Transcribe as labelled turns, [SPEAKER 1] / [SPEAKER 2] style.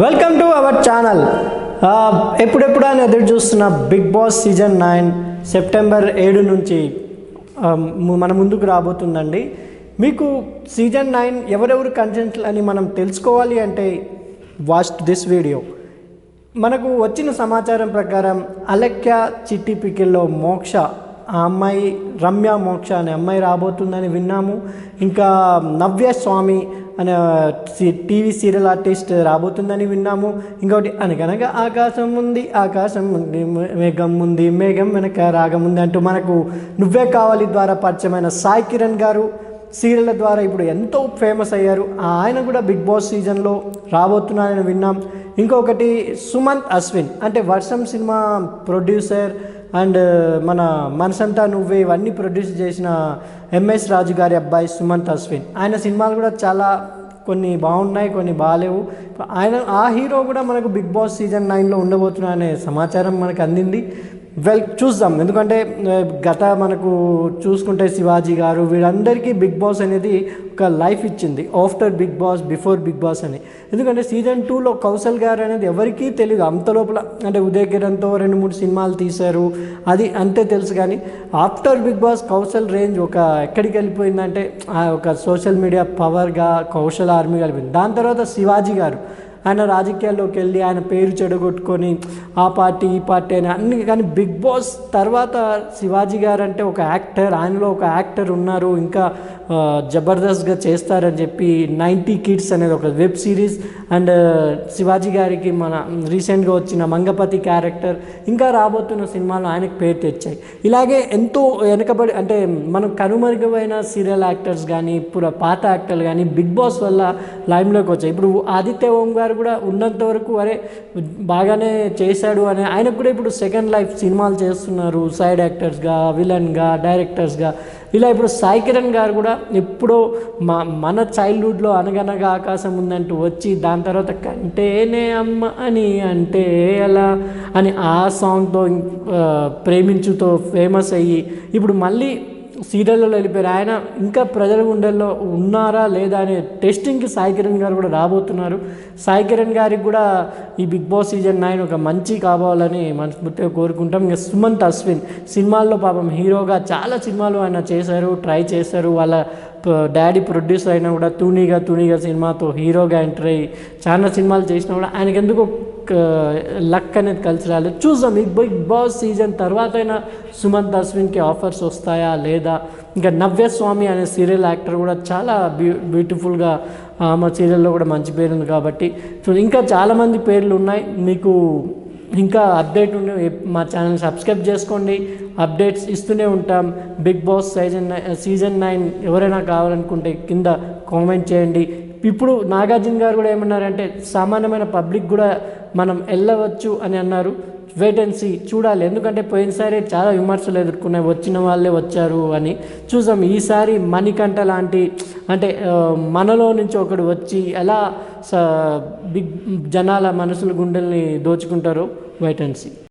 [SPEAKER 1] Welcome to our channel. ఎప్పుడెప్పుడు అని ఎదురు చూస్తున్న బిగ్ బాస్ సీజన్ 9 సెప్టెంబర్ 7 నుంచి మన ముందుకు రాబోతుందండి. మీకు సీజన్ 9 ఎవరెవరు కంటెంట్లు అని మనం తెలుసుకోవాలి అంటే వాచ్ దిస్ వీడియో. మనకు వచ్చిన సమాచారం ప్రకారం అలెక్య చిట్టి పికిల్లో మోక్ష ఆ అమ్మాయి రమ్య మోక్ష అనే అమ్మాయి రాబోతుందని విన్నాము. ఇంకా నవ్య స్వామి అనే టీవీ సీరియల్ ఆర్టిస్ట్ రాబోతుందని విన్నాము. ఇంకొకటి అనగనగా ఆకాశం ఉంది ఆకాశం ఉంది మేఘం ఉంది మేఘం వెనక రాగం ఉంది అంటూ మనకు నువ్వే కావాలి ద్వారా పరిచయమైన సాయి కిరణ్ గారు సీరియళ్ళ ద్వారా ఇప్పుడు ఎంతో ఫేమస్ అయ్యారు. ఆయన కూడా బిగ్ బాస్ సీజన్లో రాబోతున్నారని విన్నాం. ఇంకొకటి సుమంత్ అశ్విన్ అంటే వర్షం సినిమా ప్రొడ్యూసర్ అండ్ మన మనసంతా నువ్వే ఇవన్నీ ప్రొడ్యూస్ చేసిన ఎంఎస్ రాజు గారి అబ్బాయి సుమంత్ అశ్విన్. ఆయన సినిమాలు కూడా చాలా కొన్ని బాగున్నాయి, కొన్ని బాగాలేవు. ఆ హీరో కూడా మనకు బిగ్ బాస్ సీజన్ 9లో ఉండబోతున్నా అనే సమాచారం మనకు అందింది. చూద్దాం. ఎందుకంటే మనకు చూసుకుంటే శివాజీ గారు వీళ్ళందరికీ బిగ్ బాస్ అనేది ఒక లైఫ్ ఇచ్చింది, after Big Boss before Big Boss అని. ఎందుకంటే సీజన్ 2లో కౌశల్ గారు అనేది ఎవరికీ తెలియదు. అంత లోపల అంటే ఉదయ్ కిరణ్తో 2-3 సినిమాలు తీశారు, అది అంతే తెలుసు. కానీ after Big Boss Kaushal range ఒక ఎక్కడికి వెళ్ళిపోయిందంటే ఒక సోషల్ మీడియా పవర్గా కౌశల్ ఆర్మీ కలిపింది. దాని తర్వాత శివాజీ గారు ఆయన రాజకీయాల్లోకి వెళ్ళి ఆయన పేరు చెడగొట్టుకొని ఆ పార్టీ ఈ పార్టీ అని అన్ని. కానీ బిగ్ బాస్ తర్వాత శివాజీ గారు అంటే ఒక యాక్టర్, ఆయనలో ఒక యాక్టర్ ఉన్నారు, ఇంకా జబర్దస్త్గా చేస్తారని చెప్పి 90 కిడ్స్ అనేది ఒక వెబ్ సిరీస్ అండ్ శివాజీ గారికి మన రీసెంట్గా వచ్చిన మంగపతి క్యారెక్టర్ ఇంకా రాబోతున్న సినిమాలు ఆయనకు పేరు తెచ్చాయి. ఇలాగే ఎంతో వెనకబడి అంటే మనం కనుమరుగైన సీరియల్ యాక్టర్స్ కానీ ఇప్పుడు పాత యాక్టర్లు కానీ బిగ్ బాస్ వల్ల లైమ్లోకి వచ్చాయి. ఇప్పుడు ఆదిత్య ఓం గారు కూడా ఉన్నంత వరకు అరే బాగానే చేశాడు అని ఆయనకు కూడా ఇప్పుడు సెకండ్ లైఫ్ సినిమాలు చేస్తున్నారు, సైడ్ యాక్టర్స్గా, విలన్గా, డైరెక్టర్స్గా. ఇలా ఇప్పుడు సాయి కిరణ్ గారు కూడా ఎప్పుడో మన చైల్డ్హుడ్లో అనగనగా ఆకాశం ఉందంటూ వచ్చి దాని తర్వాత కంటేనే అమ్మ అని అంటే ఎలా అని ఆ సాంగ్తో ప్రేమించుతో ఫేమస్ అయ్యి ఇప్పుడు మళ్ళీ సీరియల్లో వెళ్ళిపోయారు. ఆయన ఇంకా ప్రజల గుండెల్లో ఉన్నారా లేదా అనే టెస్టింగ్కి సాయి కిరణ్ గారు కూడా రాబోతున్నారు. సాయి కిరణ్ గారికి కూడా ఈ బిగ్ బాస్ సీజన్ 9 ఒక మంచి కావాలని మనస్ఫూర్తిగా కోరుకుంటాం. ఇంకా సుమంత్ అశ్విన్ సినిమాల్లో పాపం హీరోగా చాలా సినిమాలు ఆయన చేశారు, ట్రై చేశారు. వాళ్ళ డాడీ ప్రొడ్యూసర్ అయినా కూడా తూనీగా సినిమాతో హీరోగా ఎంటర్ అయ్యి చాలా సినిమాలు చేసినా కూడా ఆయనకి ఎందుకు లక్ అనేది కలిసి రాలేదు. చూద్దాం ఈ బిగ్ బాస్ సీజన్ తర్వాత అయినా సుమంత్ అశ్విన్కి ఆఫర్స్ వస్తాయా లేదా. ఇంకా నవ్య స్వామి అనే సీరియల్ యాక్టర్ కూడా చాలా బ్యూటిఫుల్గా మా సీరియల్లో కూడా మంచి పేరు ఉంది కాబట్టి ఇంకా చాలామంది పేర్లు ఉన్నాయి. మీకు ఇంకా అప్డేట్ ఉండే మా ఛానల్ సబ్స్క్రైబ్ చేసుకోండి, అప్డేట్స్ ఇస్తూనే ఉంటాం. బిగ్ బాస్ సీజన్ 9 ఎవరైనా కావాలనుకుంటే కింద కామెంట్ చేయండి. ఇప్పుడు నాగార్జున గారు కూడా ఏమన్నారంటే సామాన్యమైన పబ్లిక్ కూడా మనం వెళ్ళవచ్చు అని అన్నారు. వెయిట్ అండ్ సీ చూడాలి. ఎందుకంటే పోయినసారి చాలా విమర్శలు ఎదుర్కొన్నాయి, వచ్చిన వాళ్ళే వచ్చారు అని. చూద్దాం ఈసారి మణికంఠ లాంటి అంటే మనలో నుంచి ఒకడు వచ్చి ఎలా బిగ్ జనాల మనసుల గుండెల్ని దోచుకుంటారో వెయిట్ అండ్ సీ.